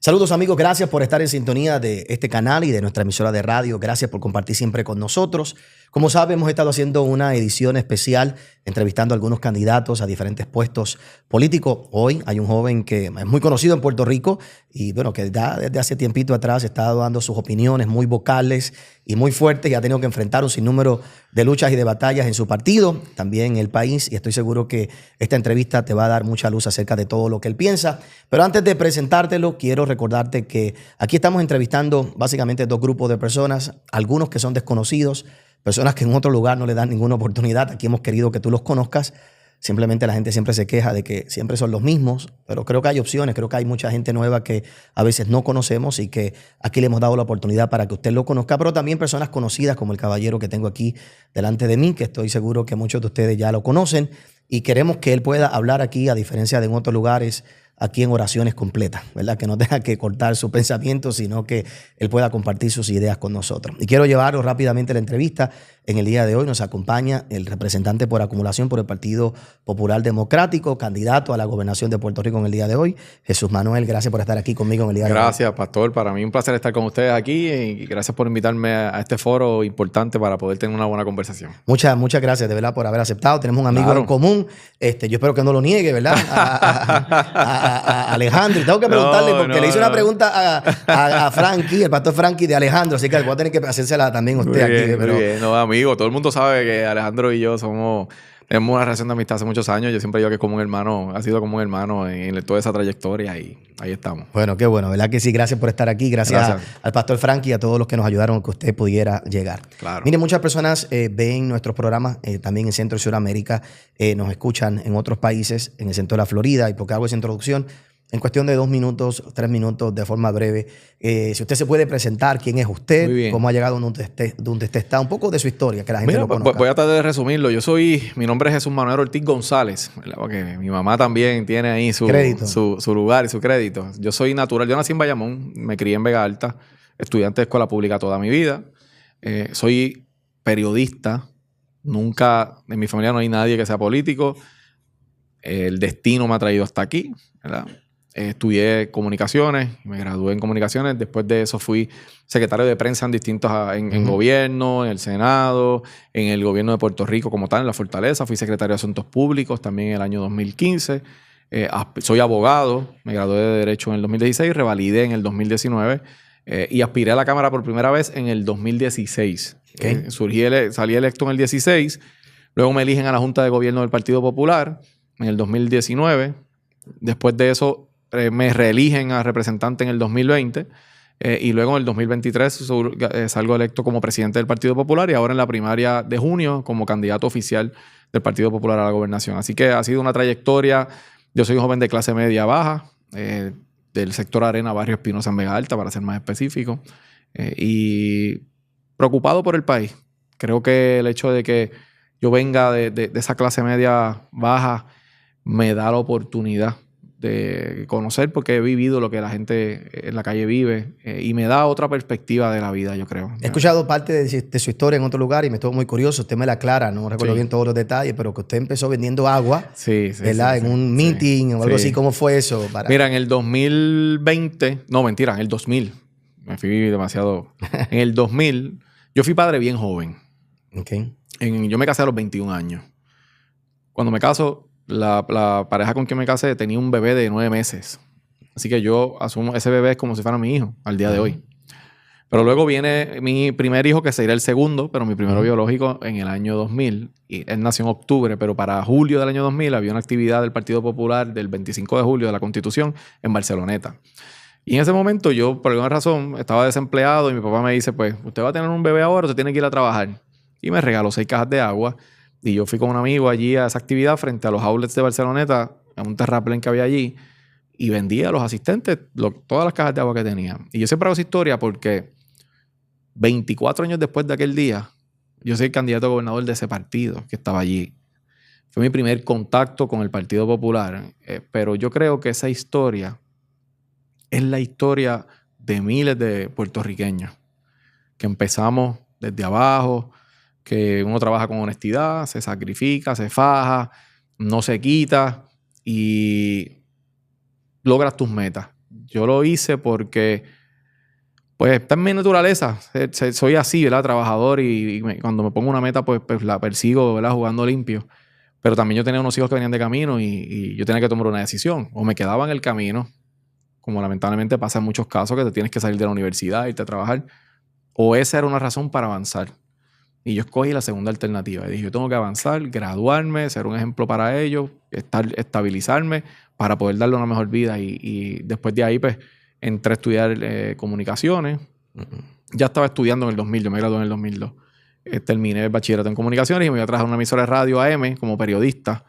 Saludos amigos, gracias por estar en sintonía de este canal y de nuestra emisora de radio. Gracias por compartir siempre con nosotros. Como saben, hemos estado haciendo una edición especial entrevistando a algunos candidatos a diferentes puestos políticos. Hoy hay un joven que es muy conocido en Puerto Rico y bueno, que ya desde hace tiempito atrás está dando sus opiniones muy vocales y muy fuertes y ha tenido que enfrentar un sinnúmero de luchas y de batallas en su partido, también en el país, y estoy seguro que esta entrevista te va a dar mucha luz acerca de todo lo que él piensa. Pero antes de presentártelo, quiero recordarte que aquí estamos entrevistando básicamente dos grupos de personas, algunos que son desconocidos, personas que en otro lugar no le dan ninguna oportunidad. Aquí hemos querido que tú los conozcas. Simplemente la gente siempre se queja de que siempre son los mismos, pero creo que hay opciones, creo que hay mucha gente nueva que a veces no conocemos y que aquí le hemos dado la oportunidad para que usted lo conozca, pero también personas conocidas como el caballero que tengo aquí delante de mí, que estoy seguro que muchos de ustedes ya lo conocen y queremos que él pueda hablar aquí, a diferencia de en otros lugares, aquí en oraciones completas, ¿verdad? Que no tenga que cortar su pensamiento, sino que él pueda compartir sus ideas con nosotros. Y quiero llevarlo rápidamente a la entrevista. En el día de hoy nos acompaña el representante por acumulación por el Partido Popular Democrático, candidato a la gobernación de Puerto Rico en el día de hoy, Jesús Manuel. Gracias por estar aquí conmigo en el día de hoy. Gracias, pastor. Para mí un placer estar con ustedes aquí y gracias por invitarme a este foro importante para poder tener una buena conversación. Muchas gracias de verdad por haber aceptado. Tenemos un amigo en común. Yo espero que no lo niegue, ¿verdad? A Alejandro. Y tengo que preguntarle porque le hice una pregunta a Frankie, el pastor Frankie de Alejandro, así que voy a tener que hacérsela también a usted aquí. Pero... Muy bien. No, amigo, todo el mundo sabe que Alejandro y yo tenemos una relación de amistad hace muchos años. Yo siempre digo que es como un hermano, ha sido como un hermano en toda esa trayectoria y ahí estamos. Bueno, qué bueno, ¿verdad que sí? Gracias por estar aquí. Gracias. Al pastor Frankie y a todos los que nos ayudaron a que usted pudiera llegar. Claro. Mire, muchas personas ven nuestros programas también en Centro y Sudamérica, nos escuchan en otros países, en el centro de la Florida, y porque hago esa introducción, en cuestión de 2 minutos, 3 minutos, de forma breve, si usted se puede presentar, quién es usted, cómo ha llegado donde usted está, un poco de su historia, que la gente lo conozca. Voy a tratar de resumirlo. Mi nombre es Jesús Manuel Ortiz González, porque mi mamá también tiene ahí su lugar y su crédito. Yo soy natural, yo nací en Bayamón, me crié en Vega Alta, estudiante de escuela pública toda mi vida. Soy periodista, nunca, en mi familia no hay nadie que sea político. El destino me ha traído hasta aquí, ¿verdad? Estudié comunicaciones, me gradué en comunicaciones. Después de eso fui secretario de prensa en distintos en gobierno, en el Senado, en el gobierno de Puerto Rico como tal, en la Fortaleza. Fui secretario de Asuntos Públicos también en el año 2015. Soy abogado, me gradué de Derecho en el 2016, revalidé en el 2019 y aspiré a la Cámara por primera vez en el 2016. Salí electo en el 16, luego me eligen a la Junta de Gobierno del Partido Popular en el 2019. Después de eso me reeligen a representante en el 2020 y luego en el 2023 salgo electo como presidente del Partido Popular y ahora en la primaria de junio como candidato oficial del Partido Popular a la gobernación. Así que ha sido una trayectoria. Yo soy un joven de clase media baja, del sector Arena, Barrio Espinosa en Vega Alta, para ser más específico, y preocupado por el país. Creo que el hecho de que yo venga de esa clase media baja me da la oportunidad de conocer, porque he vivido lo que la gente en la calle vive y me da otra perspectiva de la vida, yo creo. He escuchado parte de su historia en otro lugar y me estuvo muy curioso. Usted me la aclara, no recuerdo bien todos los detalles, pero que usted empezó vendiendo agua, ¿verdad? En un meeting o algo así. ¿Cómo fue eso? Mira, en el 2020, no, mentira, en el 2000, me fui demasiado. En el 2000, yo fui padre bien joven. Yo me casé a los 21 años. Cuando me caso, la pareja con quien me casé tenía un bebé de 9 meses. Así que yo asumo ese bebé es como si fuera mi hijo al día de hoy. Pero luego viene mi primer hijo, que sería el segundo, pero mi primero biológico en el año 2000. Y él nació en octubre, pero para julio del año 2000 había una actividad del Partido Popular del 25 de julio de la Constitución en Barceloneta. Y en ese momento yo, por alguna razón, estaba desempleado y mi papá me dice, pues, usted va a tener un bebé ahora, usted tiene que ir a trabajar. Y me regaló 6 cajas de agua. Y yo fui con un amigo allí a esa actividad frente a los outlets de Barceloneta, a un terraplén que había allí, y vendía a los asistentes todas las cajas de agua que tenía. Y yo siempre hago esa historia porque 24 años después de aquel día, yo soy el candidato a gobernador de ese partido que estaba allí. Fue mi primer contacto con el Partido Popular. Pero yo creo que esa historia es la historia de miles de puertorriqueños que empezamos desde abajo, que uno trabaja con honestidad, se sacrifica, se faja, no se quita y logras tus metas. Yo lo hice porque, pues, está en mi naturaleza. Soy así, ¿verdad? Trabajador y cuando me pongo una meta, pues la persigo, ¿verdad? Jugando limpio. Pero también yo tenía unos hijos que venían de camino y yo tenía que tomar una decisión. O me quedaba en el camino, como lamentablemente pasa en muchos casos, que te tienes que salir de la universidad, irte a trabajar. O esa era una razón para avanzar. Y yo escogí la segunda alternativa. Y dije, yo tengo que avanzar, graduarme, ser un ejemplo para ellos, estabilizarme para poder darle una mejor vida. Y después de ahí, pues, entré a estudiar comunicaciones. Ya estaba estudiando en el 2000, yo me gradué en el 2002. Terminé el bachillerato en comunicaciones y me iba a trabajar en una emisora de radio AM como periodista.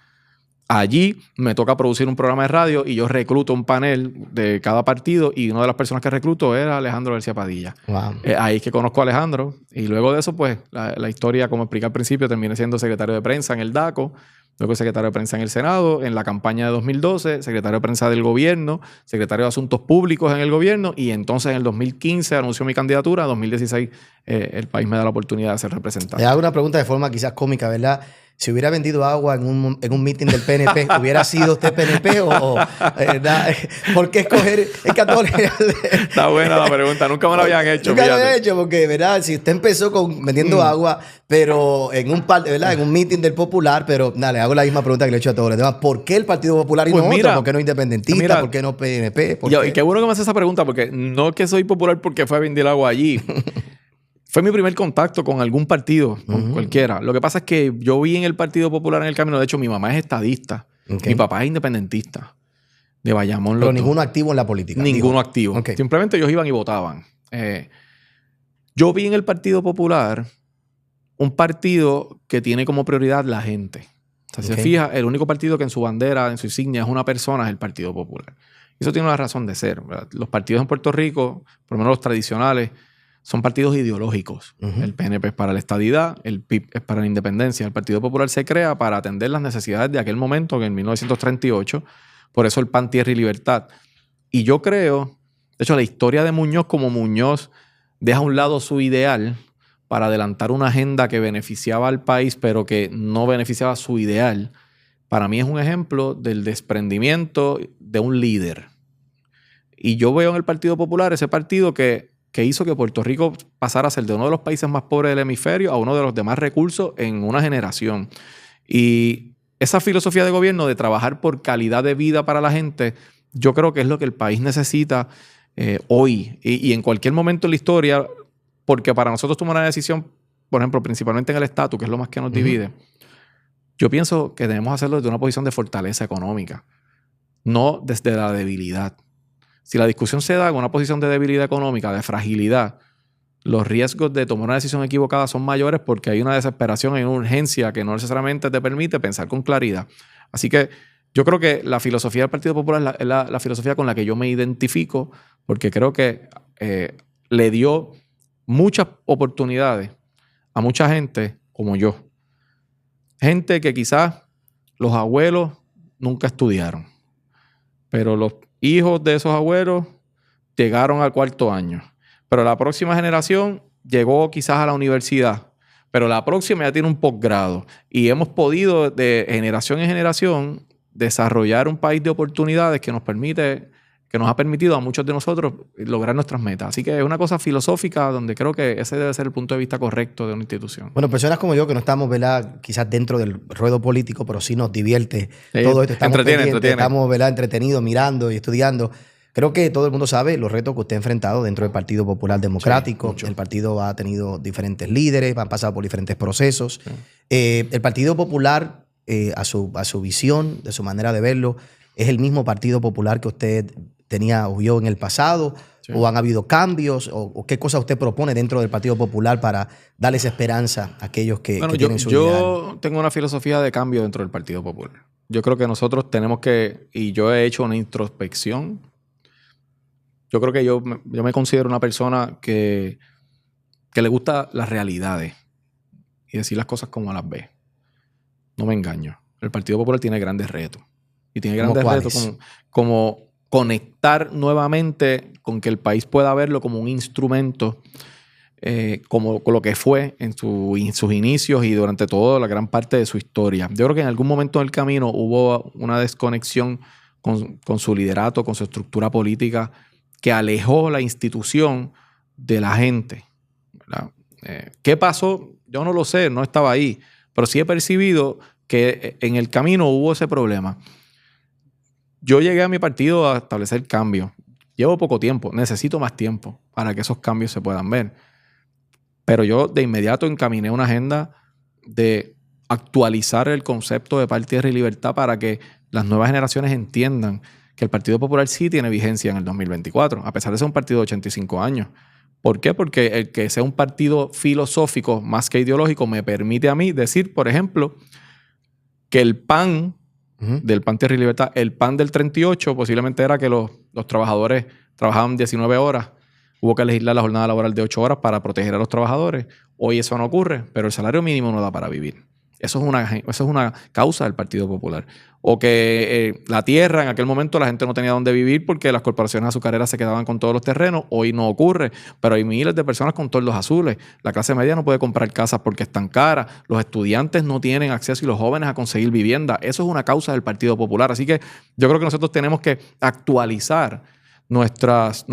Allí me toca producir un programa de radio y yo recluto un panel de cada partido y una de las personas que recluto era Alejandro García Padilla. Wow. Ahí es que conozco a Alejandro y luego de eso, pues, la historia, como expliqué al principio, terminé siendo secretario de prensa en el DACO, luego secretario de prensa en el Senado, en la campaña de 2012, secretario de prensa del gobierno, secretario de Asuntos Públicos en el gobierno y entonces en el 2015 anunció mi candidatura, en 2016 el país me da la oportunidad de ser representante. Le hago una pregunta de forma quizás cómica, ¿verdad? Si hubiera vendido agua en un meeting del PNP, ¿hubiera sido usted PNP o por qué escoger el católico? Está buena la pregunta. Nunca me la habían hecho. Nunca la habían hecho porque, ¿verdad? Si usted empezó vendiendo agua, pero en un meeting del Popular, pero nada, le hago la misma pregunta que le he hecho a todos los demás. ¿Por qué el Partido Popular y no otro? ¿Por qué no independentista? ¿Por qué no PNP? Y qué bueno que me hace esa pregunta porque no es que soy popular porque fue a vender agua allí. Fue mi primer contacto con algún partido, con cualquiera. Lo que pasa es que yo vi en el Partido Popular en el camino. De hecho, mi mamá es estadista. Okay. Mi papá es independentista. De Bayamón. Pero ninguno activo en la política. Ninguno activo. Okay. Simplemente ellos iban y votaban. Yo vi en el Partido Popular un partido que tiene como prioridad la gente. O sea, si se fija, el único partido que en su bandera, en su insignia, es una persona, es el Partido Popular. Y eso tiene una razón de ser, ¿verdad? Los partidos en Puerto Rico, por lo menos los tradicionales, son partidos ideológicos. El PNP es para la estadidad, el PIB es para la independencia. El Partido Popular se crea para atender las necesidades de aquel momento, que en 1938, por eso el PAN, Tierra y Libertad. Y yo creo, de hecho, la historia de Muñoz como Muñoz deja a un lado su ideal para adelantar una agenda que beneficiaba al país, pero que no beneficiaba su ideal. Para mí es un ejemplo del desprendimiento de un líder. Y yo veo en el Partido Popular ese partido que hizo que Puerto Rico pasara a ser de uno de los países más pobres del hemisferio a uno de los de más recursos en una generación. Y esa filosofía de gobierno de trabajar por calidad de vida para la gente, yo creo que es lo que el país necesita hoy y en cualquier momento en la historia, porque para nosotros tomar una decisión, por ejemplo, principalmente en el estatus, que es lo más que nos divide, yo pienso que debemos hacerlo desde una posición de fortaleza económica, no desde la debilidad. Si la discusión se da en una posición de debilidad económica, de fragilidad, los riesgos de tomar una decisión equivocada son mayores porque hay una desesperación, hay una urgencia que no necesariamente te permite pensar con claridad. Así que yo creo que la filosofía del Partido Popular es la filosofía con la que yo me identifico porque creo que le dio muchas oportunidades a mucha gente como yo. Gente que quizás los abuelos nunca estudiaron, pero los hijos de esos abuelos llegaron al 4º año. Pero la próxima generación llegó quizás a la universidad. Pero la próxima ya tiene un posgrado. Y hemos podido, de generación en generación, desarrollar un país de oportunidades que nos ha permitido a muchos de nosotros lograr nuestras metas. Así que es una cosa filosófica donde creo que ese debe ser el punto de vista correcto de una institución. Bueno, personas como yo que no estamos, ¿verdad?, quizás dentro del ruedo político, pero sí nos divierte todo esto. Estamos entretiene. Estamos, ¿verdad?, entretenidos, mirando y estudiando. Creo que todo el mundo sabe los retos que usted ha enfrentado dentro del Partido Popular Democrático. Sí, el partido ha tenido diferentes líderes, han pasado por diferentes procesos. Sí. El Partido Popular, a su visión, de su manera de verlo, ¿es el mismo Partido Popular que usted tenía o vio en el pasado? Sí. ¿O han habido cambios? ¿O qué cosa usted propone dentro del Partido Popular para darles esperanza a aquellos que tienen su ideal? Yo tengo una filosofía de cambio dentro del Partido Popular. Yo creo que nosotros tenemos que, y yo he hecho una introspección. Yo creo que yo me considero una persona que le gusta las realidades y decir las cosas como las ve. No me engaño. El Partido Popular tiene grandes retos. Y tiene grandes retos como conectar nuevamente con que el país pueda verlo como un instrumento, como lo que fue en sus inicios y durante toda la gran parte de su historia. Yo creo que en algún momento del camino hubo una desconexión con su liderato, con su estructura política, que alejó la institución de la gente, ¿verdad? ¿Qué pasó? Yo no lo sé, no estaba ahí, pero sí he percibido que en el camino hubo ese problema. Yo llegué a mi partido a establecer cambios. Llevo poco tiempo, necesito más tiempo para que esos cambios se puedan ver. Pero yo de inmediato encaminé una agenda de actualizar el concepto de paz, tierra y libertad para que las nuevas generaciones entiendan que el Partido Popular sí tiene vigencia en el 2024, a pesar de ser un partido de 85 años. ¿Por qué? Porque el que sea un partido filosófico más que ideológico me permite a mí decir, por ejemplo, que el PAN del PAN, Tierra y Libertad, el PAN del 38 posiblemente era que los trabajadores trabajaban 19 horas. Hubo que legislar la jornada laboral de 8 horas para proteger a los trabajadores. Hoy eso no ocurre, pero el salario mínimo no da para vivir. Eso es una causa del Partido Popular. O que la tierra, en aquel momento la gente no tenía dónde vivir porque las corporaciones azucareras se quedaban con todos los terrenos. Hoy no ocurre, pero hay miles de personas con toldos azules. La clase media no puede comprar casas porque están caras. Los estudiantes no tienen acceso y los jóvenes a conseguir vivienda. Eso es una causa del Partido Popular. Así que yo creo que nosotros tenemos que actualizar nuestras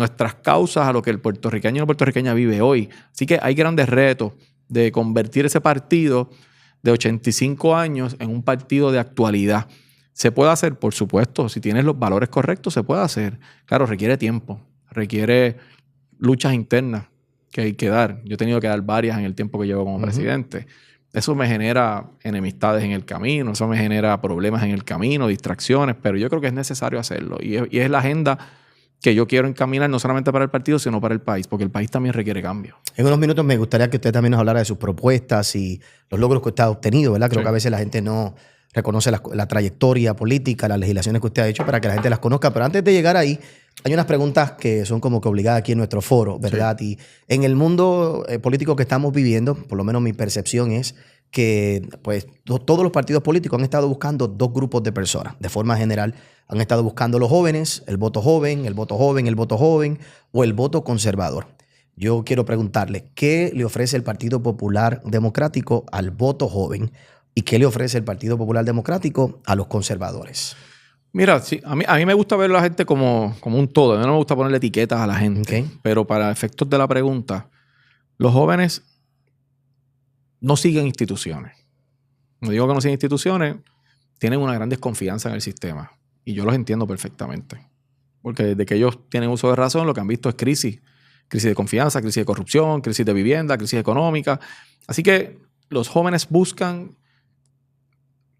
causas a lo que el puertorriqueño y la puertorriqueña vive hoy. Así que hay grandes retos de convertir ese partido de 85 años en un partido de actualidad. ¿Se puede hacer? Por supuesto. Si tienes los valores correctos, se puede hacer. Claro, requiere tiempo. Requiere luchas internas que hay que dar. Yo he tenido que dar varias en el tiempo que llevo como presidente. Eso me genera enemistades en el camino. Eso me genera problemas en el camino, distracciones. Pero yo creo que es necesario hacerlo. Y es la agenda que yo quiero encaminar no solamente para el partido, sino para el país, porque el país también requiere cambio. En unos minutos me gustaría que usted también nos hablara de sus propuestas y los logros que usted ha obtenido, ¿verdad? Creo que a veces la gente no reconoce la trayectoria política, las legislaciones que usted ha hecho para que la gente las conozca. Pero antes de llegar ahí, hay unas preguntas que son como que obligadas aquí en nuestro foro, ¿verdad? Sí. Y en el mundo político que estamos viviendo, por lo menos mi percepción es que pues, todos los partidos políticos han estado buscando dos grupos de personas. De forma general, han estado buscando los jóvenes, el voto joven, el voto joven, el voto joven o el voto conservador. Yo quiero preguntarle, ¿qué le ofrece el Partido Popular Democrático al voto joven y qué le ofrece el Partido Popular Democrático a los conservadores? Mira, sí, a mí me gusta ver a la gente como un todo. A mí no me gusta ponerle etiquetas a la gente. Pero para efectos de la pregunta, los jóvenes no siguen instituciones. No digo que no siguen instituciones, tienen una gran desconfianza en el sistema. Y yo los entiendo perfectamente. Porque desde que ellos tienen uso de razón, lo que han visto es crisis. Crisis de confianza, crisis de corrupción, crisis de vivienda, crisis económica. Así que los jóvenes buscan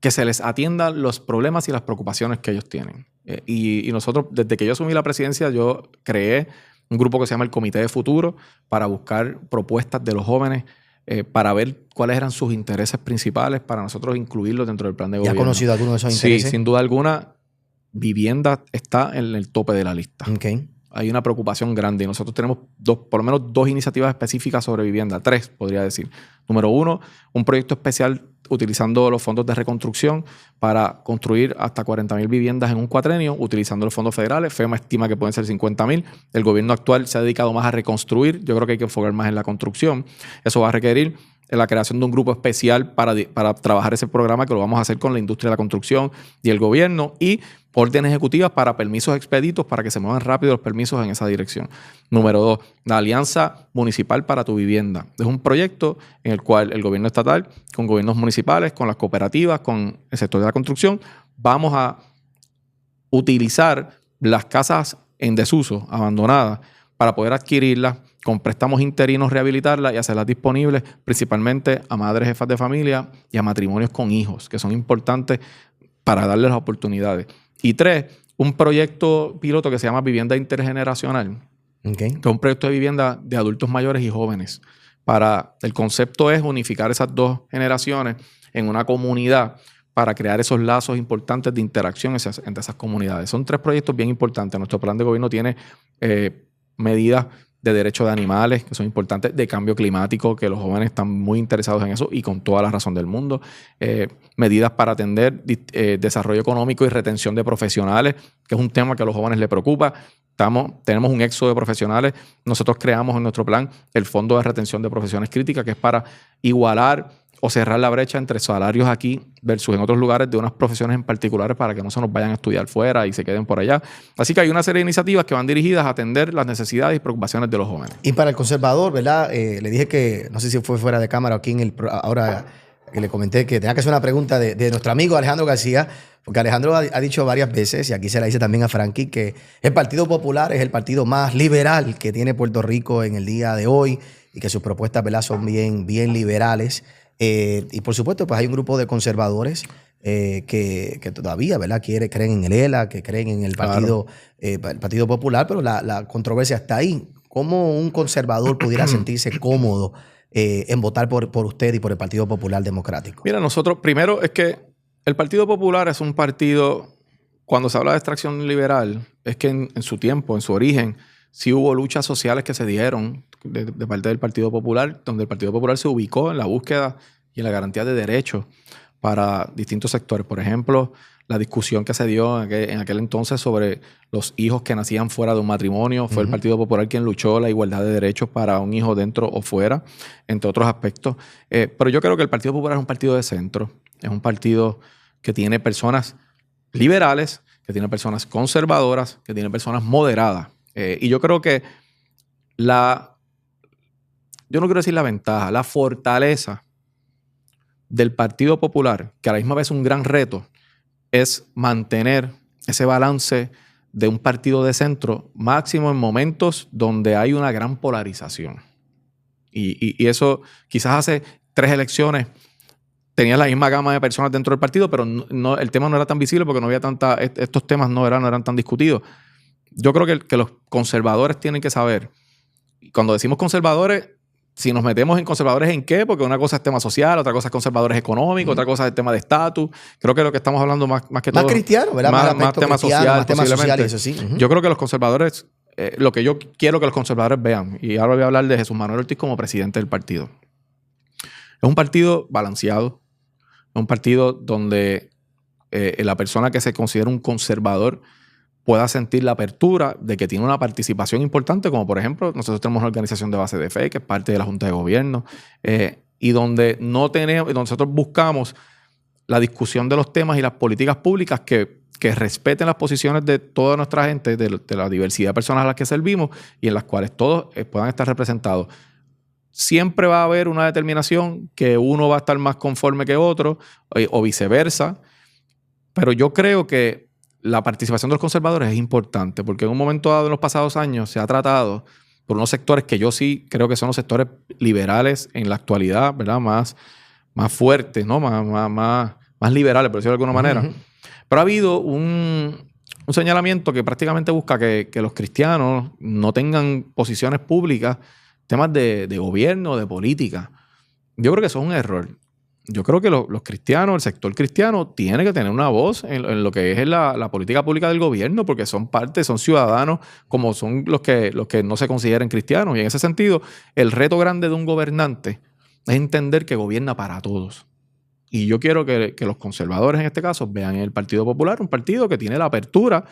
que se les atiendan los problemas y las preocupaciones que ellos tienen. Y nosotros, desde que yo asumí la presidencia, yo creé un grupo que se llama el Comité de Futuro para buscar propuestas de los jóvenes para ver cuáles eran sus intereses principales para nosotros incluirlos dentro del plan de gobierno. ¿Ya ha conocido alguno de esos intereses? Sí, sin duda alguna, vivienda está en el tope de la lista. Okay. Hay una preocupación grande y nosotros tenemos por lo menos dos iniciativas específicas sobre vivienda, tres podría decir. Número uno, un proyecto especial utilizando los fondos de reconstrucción para construir hasta 40,000 viviendas en un cuatrenio, utilizando los fondos federales. FEMA estima que pueden ser 50,000. El gobierno actual se ha dedicado más a reconstruir. Yo creo que hay que enfocar más en la construcción. Eso va a requerir la creación de un grupo especial para trabajar ese programa, que lo vamos a hacer con la industria de la construcción y el gobierno, y órdenes ejecutivas para permisos expeditos para que se muevan rápido los permisos en esa dirección. Número 2, la Alianza Municipal para tu Vivienda. Es un proyecto en el cual el gobierno estatal, con gobiernos municipales, con las cooperativas, con el sector de la construcción, vamos a utilizar las casas en desuso, abandonadas, para poder adquirirlas, con préstamos interinos rehabilitarlas y hacerlas disponibles principalmente a madres jefas de familia y a matrimonios con hijos, que son importantes para darles las oportunidades. Y 3, un proyecto piloto que se llama Vivienda Intergeneracional, que es un proyecto de vivienda de adultos mayores y jóvenes. El concepto es unificar esas dos generaciones en una comunidad para crear esos lazos importantes de interacción entre esas comunidades. Son 3 proyectos bien importantes. Nuestro plan de gobierno tiene medidas de derechos de animales, que son importantes, de cambio climático, que los jóvenes están muy interesados en eso y con toda la razón del mundo. Medidas para atender desarrollo económico y retención de profesionales, que es un tema que a los jóvenes les preocupa. Tenemos un éxodo de profesionales. Nosotros creamos en nuestro plan el Fondo de Retención de Profesiones Críticas, que es para igualar o cerrar la brecha entre salarios aquí versus en otros lugares de unas profesiones en particulares para que no se nos vayan a estudiar fuera y se queden por allá. Así que hay una serie de iniciativas que van dirigidas a atender las necesidades y preocupaciones de los jóvenes. Y para el conservador, ¿verdad? Le dije que, no sé si fue fuera de cámara o aquí ahora que le comenté que tenía que hacer una pregunta de nuestro amigo Alejandro García, porque Alejandro ha dicho varias veces, y aquí se la dice también a Frankie, que el Partido Popular es el partido más liberal que tiene Puerto Rico en el día de hoy y que sus propuestas, ¿verdad?, son bien liberales. Y por supuesto, pues hay un grupo de conservadores que todavía, ¿verdad?, creen en el ELA, que creen en el Partido, claro, el Partido Popular, pero la controversia está ahí. ¿Cómo un conservador pudiera sentirse cómodo en votar por usted y por el Partido Popular Democrático? Mira, nosotros, primero es que el Partido Popular es un partido, cuando se habla de extracción liberal, es que en su tiempo, en su origen, sí hubo luchas sociales que se dieron de parte del Partido Popular, donde el Partido Popular se ubicó en la búsqueda y en la garantía de derechos para distintos sectores. Por ejemplo, la discusión que se dio en aquel entonces sobre los hijos que nacían fuera de un matrimonio. Fue el Partido Popular quien luchó la igualdad de derechos para un hijo dentro o fuera, entre otros aspectos. Pero yo creo que el Partido Popular es un partido de centro. Es un partido que tiene personas liberales, que tiene personas conservadoras, que tiene personas moderadas. Y yo creo que yo no quiero decir la ventaja, la fortaleza del Partido Popular, que a la misma vez es un gran reto, es mantener ese balance de un partido de centro, máximo en momentos donde hay una gran polarización. Y eso quizás hace 3 elecciones tenías la misma gama de personas dentro del partido, pero el tema no era tan visible porque no había estos temas no eran tan discutidos. Yo creo que los conservadores tienen que saber, y cuando decimos conservadores, si nos metemos en conservadores, ¿en qué? Porque una cosa es tema social, otra cosa es conservadores económicos, otra cosa es el tema de estatus. Creo que lo que estamos hablando más que todo... Más cristiano, ¿verdad? Más tema social, más tema social, eso sí. Yo creo que los conservadores, lo que yo quiero que los conservadores vean, y ahora voy a hablar de Jesús Manuel Ortiz como presidente del partido. Es un partido balanceado, es un partido donde la persona que se considera un conservador pueda sentir la apertura de que tiene una participación importante, como por ejemplo, nosotros tenemos una organización de base de fe, que es parte de la Junta de Gobierno, y donde nosotros buscamos la discusión de los temas y las políticas públicas que respeten las posiciones de toda nuestra gente, de la diversidad de personas a las que servimos y en las cuales todos puedan estar representados. Siempre va a haber una determinación que uno va a estar más conforme que otro, o viceversa, pero yo creo que la participación de los conservadores es importante porque en un momento dado en los pasados años se ha tratado por unos sectores que yo sí creo que son los sectores liberales en la actualidad, ¿verdad? Más fuertes, ¿no? Más liberales, por decirlo de alguna manera. Pero ha habido un señalamiento que prácticamente busca que los cristianos no tengan posiciones públicas, temas de gobierno, de política. Yo creo que eso es un error. Yo creo que los cristianos, el sector cristiano, tiene que tener una voz en lo que es la política pública del gobierno, porque son ciudadanos, como son los que no se consideren cristianos. Y en ese sentido, el reto grande de un gobernante es entender que gobierna para todos. Y yo quiero que los conservadores, en este caso, vean en el Partido Popular un partido que tiene la apertura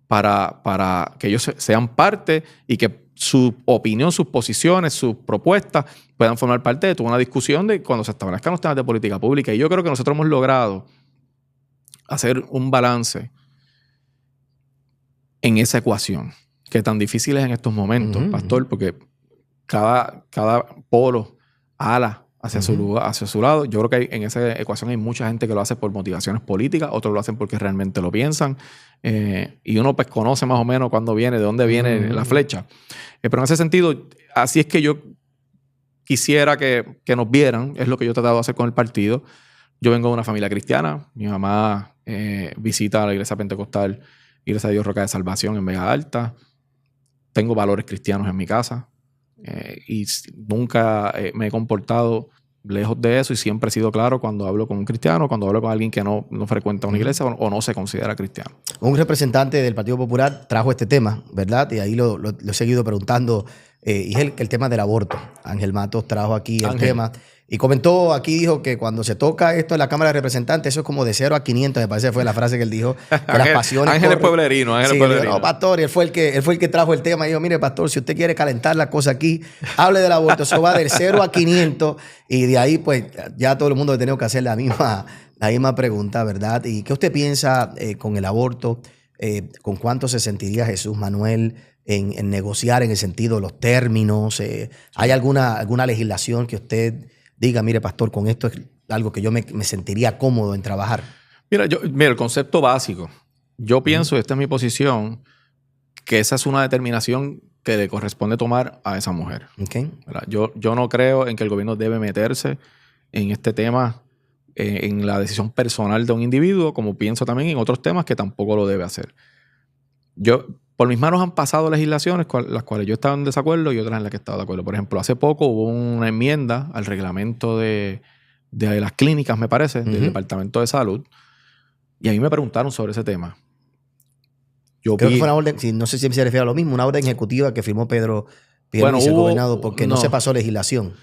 para que ellos sean parte y que su opinión, sus posiciones, sus propuestas puedan formar parte de toda una discusión de cuando se establezcan los temas de política pública. Y yo creo que nosotros hemos logrado hacer un balance en esa ecuación, que tan difícil es en estos momentos, pastor, porque cada polo ala hacia su lugar, hacia su lado. Yo creo que en esa ecuación hay mucha gente que lo hace por motivaciones políticas, otros lo hacen porque realmente lo piensan, y uno pues conoce más o menos cuándo viene, de dónde viene la flecha. Pero en ese sentido, así es que yo quisiera que nos vieran, es lo que yo he tratado de hacer con el partido. Yo vengo de una familia cristiana, mi mamá visita la iglesia pentecostal, Iglesia de Dios Roca de Salvación en Vega Alta. Tengo valores cristianos en mi casa. Y nunca me he comportado lejos de eso y siempre he sido claro cuando hablo con un cristiano, cuando hablo con alguien que no frecuenta una iglesia o no se considera cristiano. Un representante del Partido Popular trajo este tema, ¿verdad? Y ahí lo he seguido preguntando, y es el tema del aborto. Ángel Matos trajo aquí el tema. Y comentó aquí, dijo que cuando se toca esto en la Cámara de Representantes, eso es como de 0 a 500, me parece que fue la frase que él dijo. Que las pasiones Ángeles Pueblerino, Ángeles Pueblerino. Dijo, no, pastor, y él fue el que trajo el tema. Y dijo, mire, pastor, si usted quiere calentar la cosa aquí, hable del aborto. Eso va del 0 a 500 y de ahí, pues, ya todo el mundo ha tenido que hacer la misma pregunta, ¿verdad? ¿Y qué usted piensa con el aborto? ¿Con cuánto se sentiría Jesús Manuel en negociar en el sentido de los términos? ¿Hay alguna legislación que usted diga, mire, pastor, con esto es algo que yo me sentiría cómodo en trabajar? Mira, el concepto básico. Yo pienso, esta es mi posición, que esa es una determinación que le corresponde tomar a esa mujer. Okay. Yo no creo en que el gobierno debe meterse en este tema, en la decisión personal de un individuo, como pienso también en otros temas que tampoco lo debe hacer. Por mis manos han pasado legislaciones las cuales yo estaba en desacuerdo y otras en las que he estado de acuerdo. Por ejemplo, hace poco hubo una enmienda al reglamento de las clínicas, me parece, del Departamento de Salud, y a mí me preguntaron sobre ese tema. Creo que fue una orden, no sé si se refiere a lo mismo, una orden ejecutiva que firmó Pedro Pierluisi, el gobernador, porque no se pasó legislación.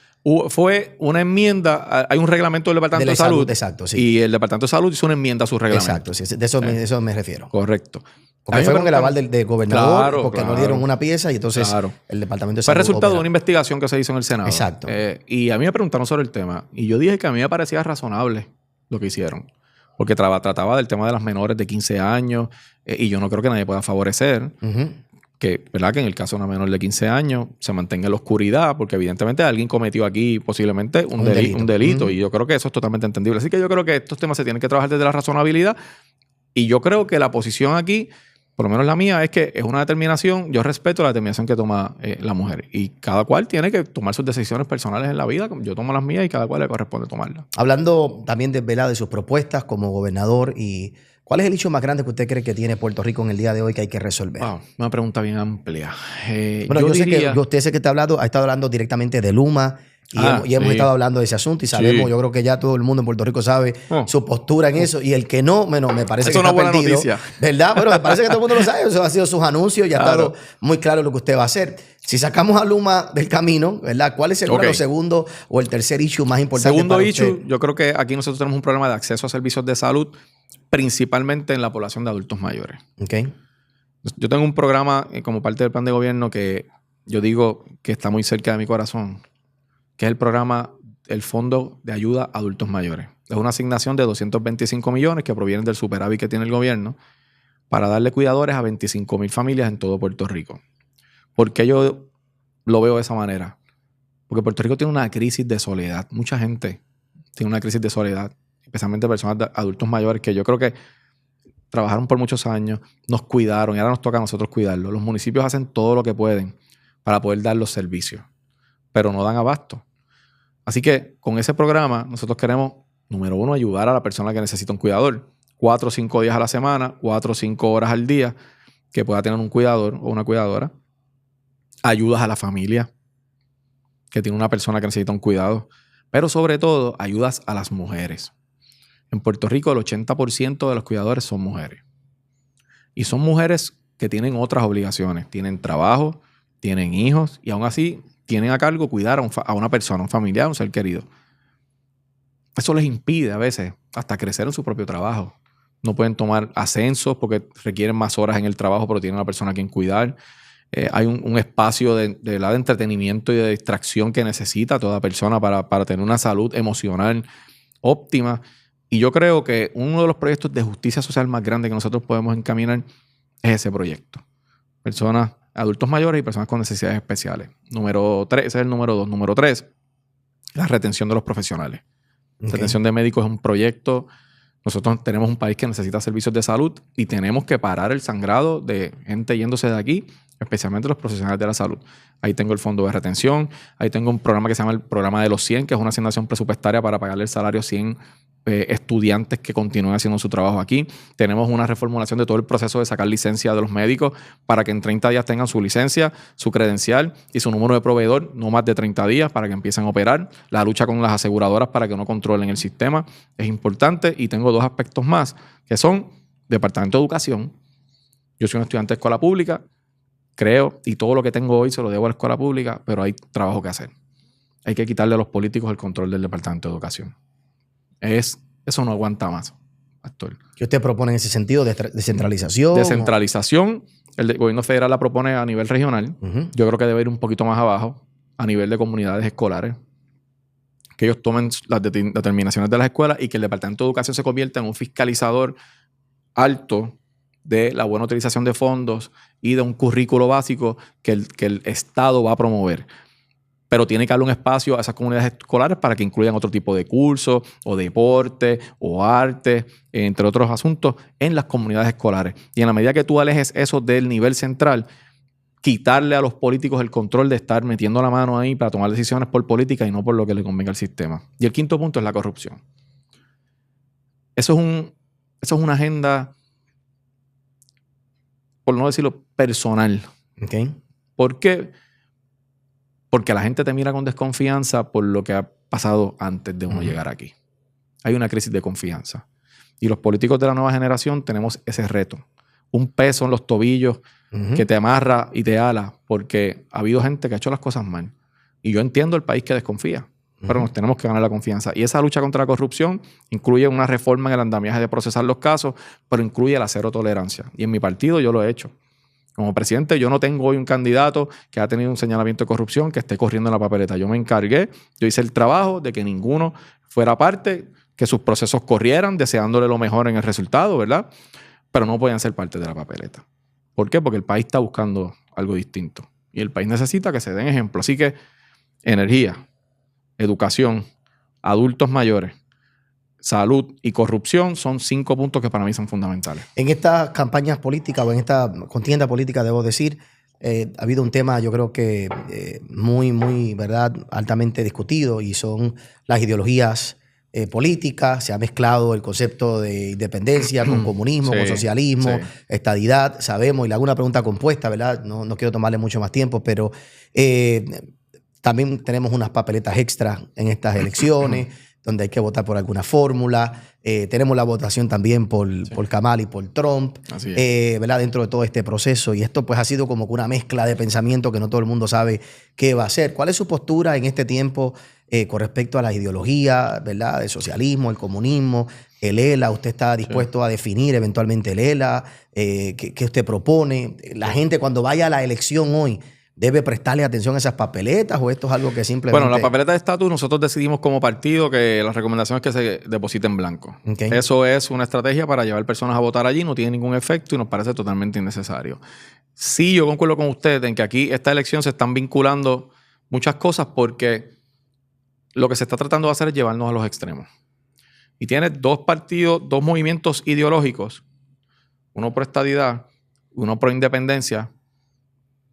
Fue una enmienda, hay un reglamento del Departamento de Salud. Exacto, sí. Y el Departamento de Salud hizo una enmienda a su reglamento. Exacto, sí, de eso me refiero. Correcto. Porque fue con el aval del gobernador, porque no dieron una pieza y entonces el Departamento de Salud... Fue resultado de una investigación que se hizo en el Senado. Exacto. Y a mí me preguntaron sobre el tema. Y yo dije que a mí me parecía razonable lo que hicieron. Porque trataba del tema de las menores de 15 años y yo no creo que nadie pueda favorecer que, ¿verdad? Que en el caso de una menor de 15 años se mantenga en la oscuridad porque evidentemente alguien cometió aquí posiblemente un delito y yo creo que eso es totalmente entendible. Así que yo creo que estos temas se tienen que trabajar desde la razonabilidad y yo creo que la posición aquí, por lo menos la mía, es que es una determinación, yo respeto la determinación que toma la mujer y cada cual tiene que tomar sus decisiones personales en la vida. Yo tomo las mías y cada cual le corresponde tomarlas. Hablando también de sus propuestas como gobernador, y ¿cuál es el hecho más grande que usted cree que tiene Puerto Rico en el día de hoy que hay que resolver? Una pregunta bien amplia. Bueno, usted sé que ha estado hablando directamente de Luma. Y hemos estado hablando de ese asunto y sabemos, yo creo que ya todo el mundo en Puerto Rico sabe su postura en eso. Y el que no, me parece que está perdido. Noticia. ¿Verdad? Pero me parece que todo el mundo lo sabe. Eso ha sido sus anuncios y ha estado muy claro lo que usted va a hacer. Si sacamos a Luma del camino, ¿verdad? ¿Cuál es el segundo o el tercer issue más importante segundo para issue, usted? Yo creo que aquí nosotros tenemos un problema de acceso a servicios de salud, principalmente en la población de adultos mayores. Okay. Yo tengo un programa como parte del plan de gobierno que yo digo que está muy cerca de mi corazón, que es el programa, el Fondo de Ayuda a Adultos Mayores. Es una asignación de 225 millones que provienen del superávit que tiene el gobierno para darle cuidadores a 25,000 familias en todo Puerto Rico. ¿Por qué yo lo veo de esa manera? Porque Puerto Rico tiene una crisis de soledad. Mucha gente tiene una crisis de soledad, especialmente personas adultos mayores que yo creo que trabajaron por muchos años, nos cuidaron y ahora nos toca a nosotros cuidarlos. Los municipios hacen todo lo que pueden para poder dar los servicios, pero no dan abasto. Así que con ese programa nosotros queremos, número uno, ayudar a la persona que necesita un cuidador. 4 o 5 días a la semana, 4 o 5 horas al día, que pueda tener un cuidador o una cuidadora. Ayudas a la familia que tiene una persona que necesita un cuidado. Pero sobre todo, ayudas a las mujeres. En Puerto Rico el 80% de los cuidadores son mujeres. Y son mujeres que tienen otras obligaciones. Tienen trabajo, tienen hijos y aún así tienen a cargo cuidar a una persona, un familiar, un ser querido. Eso les impide a veces hasta crecer en su propio trabajo. No pueden tomar ascensos porque requieren más horas en el trabajo, pero tienen una persona a quien cuidar. Hay un espacio de entretenimiento y de distracción que necesita toda persona para tener una salud emocional óptima. Y yo creo que uno de los proyectos de justicia social más grandes que nosotros podemos encaminar es ese proyecto. Personas, adultos mayores y personas con necesidades especiales. Número 3, ese es el número 2. Número 3, la retención de los profesionales. Okay. Retención de médicos es un proyecto. Nosotros tenemos un país que necesita servicios de salud y tenemos que parar el sangrado de gente yéndose de aquí, especialmente los profesionales de la salud. Ahí tengo el fondo de retención, ahí tengo un programa que se llama el programa de los 100, que es una asignación presupuestaria para pagarle el salario a 100 estudiantes que continúen haciendo su trabajo aquí. Tenemos una reformulación de todo el proceso de sacar licencia de los médicos para que en 30 días tengan su licencia, su credencial y su número de proveedor, no más de 30 días para que empiecen a operar. La lucha con las aseguradoras para que no controlen el sistema es importante. Y tengo 2 aspectos más, que son Departamento de Educación. Yo soy un estudiante de escuela pública, creo, y todo lo que tengo hoy se lo debo a la escuela pública, pero hay trabajo que hacer. hay que quitarle a los políticos el control del Departamento de Educación. Eso no aguanta más, Pastor. ¿Qué usted propone en ese sentido? ¿Descentralización? Descentralización. El gobierno federal la propone a nivel regional. Yo creo que debe ir un poquito más abajo, a nivel de comunidades escolares. Que ellos tomen las determinaciones de las escuelas y que el Departamento de Educación se convierta en un fiscalizador alto de la buena utilización de fondos y de un currículo básico que el Estado va a promover. Pero tiene que darle un espacio a esas comunidades escolares para que incluyan otro tipo de cursos o deporte o arte, entre otros asuntos, en las comunidades escolares. Y en la medida que tú alejes eso del nivel central, quitarle a los políticos el control de estar metiendo la mano ahí para tomar decisiones por política y no por lo que le convenga al sistema. Y el quinto punto es la corrupción. Eso es una agenda, por no decirlo, personal. Okay. ¿Por qué? Porque la gente te mira con desconfianza por lo que ha pasado antes de uno llegar aquí. Hay una crisis de confianza. Y los políticos de la nueva generación tenemos ese reto. Un peso en los tobillos que te amarra y te ala porque ha habido gente que ha hecho las cosas mal. Y yo entiendo el país que desconfía, pero nos tenemos que ganar la confianza. Y esa lucha contra la corrupción incluye una reforma en el andamiaje de procesar los casos, pero incluye la cero tolerancia. Y en mi partido yo lo he hecho. Como presidente, yo no tengo hoy un candidato que ha tenido un señalamiento de corrupción que esté corriendo en la papeleta. Yo me encargué, yo hice el trabajo de que ninguno fuera parte, que sus procesos corrieran, deseándole lo mejor en el resultado, ¿verdad? Pero no podían ser parte de la papeleta. ¿Por qué? Porque el país está buscando algo distinto. Y el país necesita que se den ejemplos. Así que energía, educación, adultos mayores, salud y corrupción son 5 puntos que para mí son fundamentales. En estas campañas políticas o en esta contienda política, debo decir, ha habido un tema, yo creo que muy, ¿verdad?, altamente discutido, y son las ideologías políticas. Se ha mezclado el concepto de independencia con comunismo, con socialismo, estadidad, sabemos, y le hago una pregunta compuesta, ¿verdad? No quiero tomarle mucho más tiempo, pero también tenemos unas papeletas extras en estas elecciones donde hay que votar por alguna fórmula. Tenemos la votación también por Kamala y por Trump, ¿verdad?, dentro de todo este proceso. Y esto pues ha sido como una mezcla de pensamiento que no todo el mundo sabe qué va a hacer. ¿Cuál es su postura en este tiempo con respecto a la ideología, ¿verdad?, el socialismo, el comunismo, el ELA? ¿Usted está dispuesto a definir eventualmente el ELA? ¿Qué usted propone? La gente cuando vaya a la elección hoy, ¿debe prestarle atención a esas papeletas o esto es algo que simplemente...? Bueno, la papeleta de estatus nosotros decidimos como partido que la recomendación es que se deposite en blanco. Okay. Eso es una estrategia para llevar personas a votar allí, no tiene ningún efecto y nos parece totalmente innecesario. Sí, yo concuerdo con usted en que aquí esta elección se están vinculando muchas cosas porque lo que se está tratando de hacer es llevarnos a los extremos. Y tiene dos partidos, dos movimientos ideológicos, uno pro estadidad, uno pro independencia,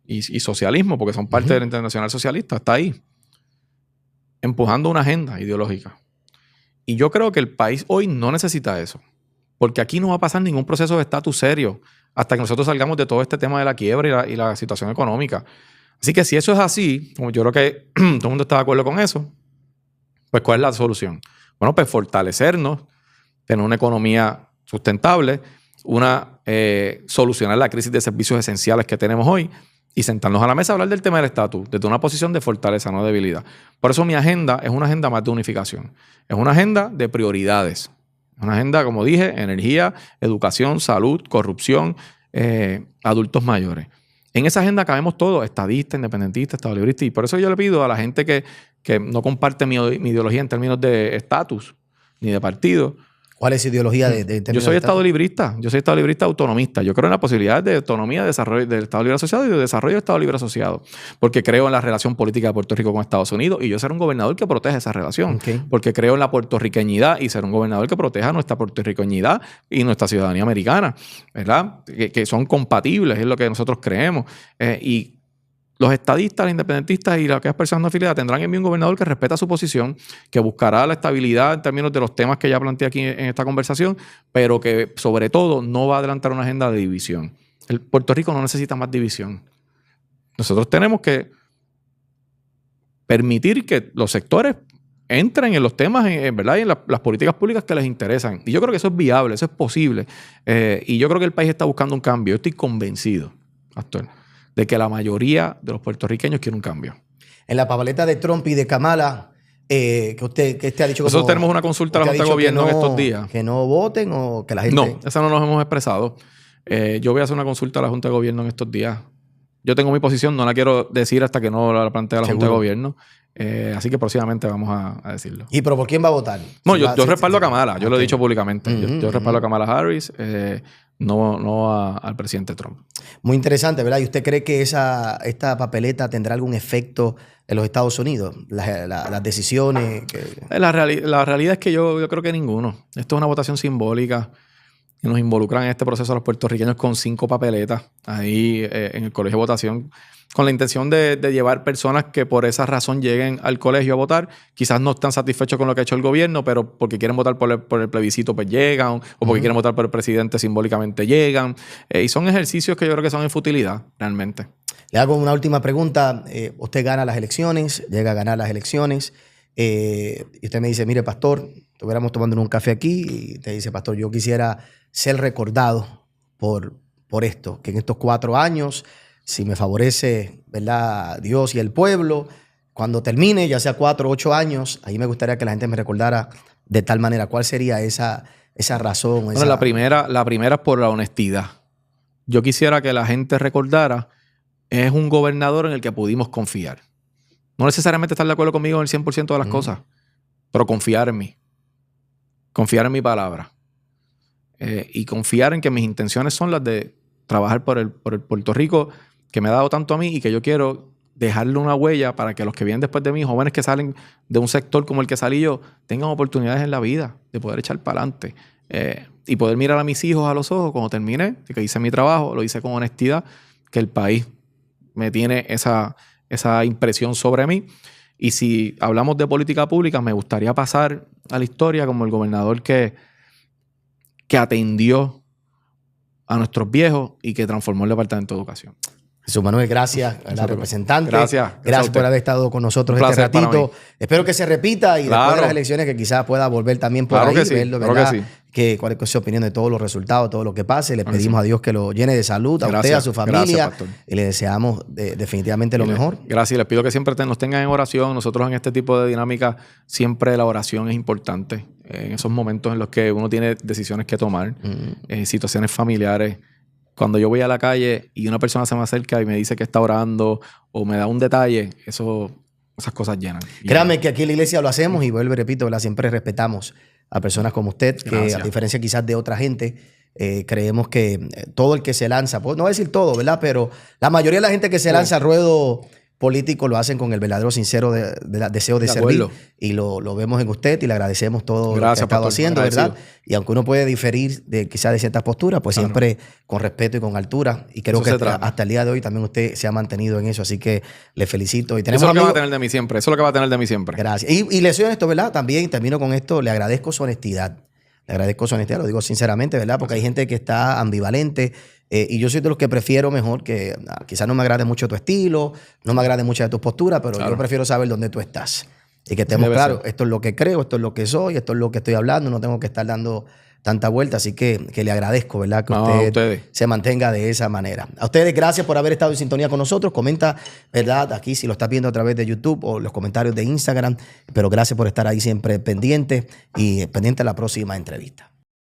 y socialismo, porque son parte de la Internacional Socialista, está ahí, empujando una agenda ideológica. Y yo creo que el país hoy no necesita eso, porque aquí no va a pasar ningún proceso de estatus serio hasta que nosotros salgamos de todo este tema de la quiebra y la situación económica. Así que si eso es así, como yo creo que todo el mundo está de acuerdo con eso, pues ¿cuál es la solución? Bueno, pues fortalecernos, tener una economía sustentable, solucionar la crisis de servicios esenciales que tenemos hoy, y sentarnos a la mesa a hablar del tema del estatus desde una posición de fortaleza, no de debilidad. Por eso mi agenda es una agenda más de unificación. Es una agenda de prioridades. Es una agenda, como dije, energía, educación, salud, corrupción, adultos mayores. En esa agenda cabemos todos, estadistas, independentistas, estadolibristas. Y por eso yo le pido a la gente que no comparte mi ideología en términos de estatus ni de partido. ¿Cuál es ideología Yo soy estado librista. Yo soy estado librista autonomista. Yo creo en la posibilidad de autonomía, desarrollo del Estado Libre Asociado y de desarrollo del Estado Libre Asociado. Porque creo en la relación política de Puerto Rico con Estados Unidos y yo seré un gobernador que proteja esa relación. Okay. Porque creo en la puertorriqueñidad y ser un gobernador que proteja nuestra puertorriqueñidad y nuestra ciudadanía americana, ¿verdad? Que son compatibles, es lo que nosotros creemos. Y los estadistas, los independentistas y aquellas personas no afiliadas tendrán en mí un gobernador que respeta su posición, que buscará la estabilidad en términos de los temas que ya planteé aquí en esta conversación, pero que sobre todo no va a adelantar una agenda de división. Puerto Rico no necesita más división. Nosotros tenemos que permitir que los sectores entren en los temas, ¿verdad?, y en las políticas públicas que les interesan. Y yo creo que eso es viable, eso es posible. Y yo creo que el país está buscando un cambio. Yo estoy convencido, Pastor, de que la mayoría de los puertorriqueños quieren un cambio. en la papeleta de Trump y de Kamala, que usted ha dicho... Nosotros tenemos una consulta a la Junta de Gobierno en estos días. ¿Que no voten o que la gente...? No, esa no nos hemos expresado. Yo voy a hacer una consulta a la Junta de Gobierno en estos días. Yo tengo mi posición, no la quiero decir hasta que no la plantee la Junta de Gobierno. Así que próximamente vamos a decirlo. ¿Y pero por quién va a votar? No, yo respaldo a Kamala. Yo lo he dicho públicamente. Yo respaldo a Kamala Harris, no al presidente Trump. Muy interesante, ¿verdad? ¿Y usted cree que esta papeleta tendrá algún efecto en los Estados Unidos? Las decisiones... La realidad es que yo creo que ninguno. Esto es una votación simbólica. Y nos involucran en este proceso a los puertorriqueños con 5 papeletas ahí en el colegio de votación, con la intención de llevar personas que por esa razón lleguen al colegio a votar. Quizás no están satisfechos con lo que ha hecho el gobierno, pero porque quieren votar por el plebiscito, pues llegan, o porque quieren votar por el presidente, simbólicamente llegan. Y son ejercicios que yo creo que son en futilidad, realmente. Le hago una última pregunta. Usted gana las elecciones, llega a ganar las elecciones, y usted me dice, mire, pastor, estuviéramos tomando un café aquí, y te dice, pastor, yo quisiera ser recordado por esto, que en estos 4 años, si me favorece, ¿verdad?, Dios y el pueblo, cuando termine, ya sea 4 o 8 años, ahí me gustaría que la gente me recordara de tal manera. ¿Cuál sería esa razón? Bueno, la primera es por la honestidad. Yo quisiera que la gente recordara, es un gobernador en el que pudimos confiar. No necesariamente estar de acuerdo conmigo en el 100% de las cosas, pero confiar en mí. Confiar en mi palabra. Y confiar en que mis intenciones son las de trabajar por el Puerto Rico que me ha dado tanto a mí y que yo quiero dejarle una huella para que los que vienen después de mí, jóvenes que salen de un sector como el que salí yo, tengan oportunidades en la vida de poder echar para adelante y poder mirar a mis hijos a los ojos cuando termine, que hice mi trabajo, lo hice con honestidad, que el país me tiene esa impresión sobre mí. Y si hablamos de política pública, me gustaría pasar a la historia como el gobernador que atendió a nuestros viejos y que transformó el Departamento de Educación. Jesús Manuel, gracias a la representante. Gracias por haber estado con nosotros este ratito. Espero que se repita y después de las elecciones que quizás pueda volver también por ahí, verlo, ¿verdad? Cuál es su opinión de todos los resultados, todo lo que pase. Le pedimos a Dios que lo llene de salud, a usted, a su familia. Y le deseamos definitivamente lo mejor. Gracias. Les pido que siempre nos tengan en oración. Nosotros en este tipo de dinámica siempre la oración es importante. En esos momentos en los que uno tiene decisiones que tomar, situaciones familiares. Cuando yo voy a la calle y una persona se me acerca y me dice que está orando o me da un detalle, esas cosas llenan. Créame que aquí en la iglesia lo hacemos y vuelvo y repito, ¿verdad? Siempre respetamos a personas como usted, que a diferencia quizás de otra gente, creemos que todo el que se lanza, pues, no voy a decir todo, ¿verdad? Pero la mayoría de la gente que se lanza al ruedo político lo hacen con el verdadero sincero deseo de servir, y lo vemos en usted y le agradecemos todo lo que ha estado haciendo, ¿verdad? Y aunque uno puede diferir quizás de ciertas posturas, pues siempre con respeto y con altura, y creo que hasta el día de hoy también usted se ha mantenido en eso, así que le felicito. Y tenemos eso es lo que va a tener de mí siempre, eso es lo que va a tener de mí siempre. Gracias. Y le soy honesto, ¿verdad? También termino con esto, le agradezco su honestidad. Le agradezco su honestidad, lo digo sinceramente, ¿verdad? Porque hay gente que está ambivalente, y yo soy de los que prefiero mejor que quizás no me agrade mucho tu estilo, no me agrade mucho de tus posturas, pero yo prefiero saber dónde tú estás. Y que estemos claros, esto es lo que creo, esto es lo que soy, esto es lo que estoy hablando, no tengo que estar dando tanta vuelta, así que le agradezco, ¿verdad? Que usted se mantenga de esa manera. A ustedes, gracias por haber estado en sintonía con nosotros. Comenta, ¿verdad? Aquí si lo estás viendo a través de YouTube o los comentarios de Instagram, pero gracias por estar ahí siempre pendiente y pendiente a la próxima entrevista.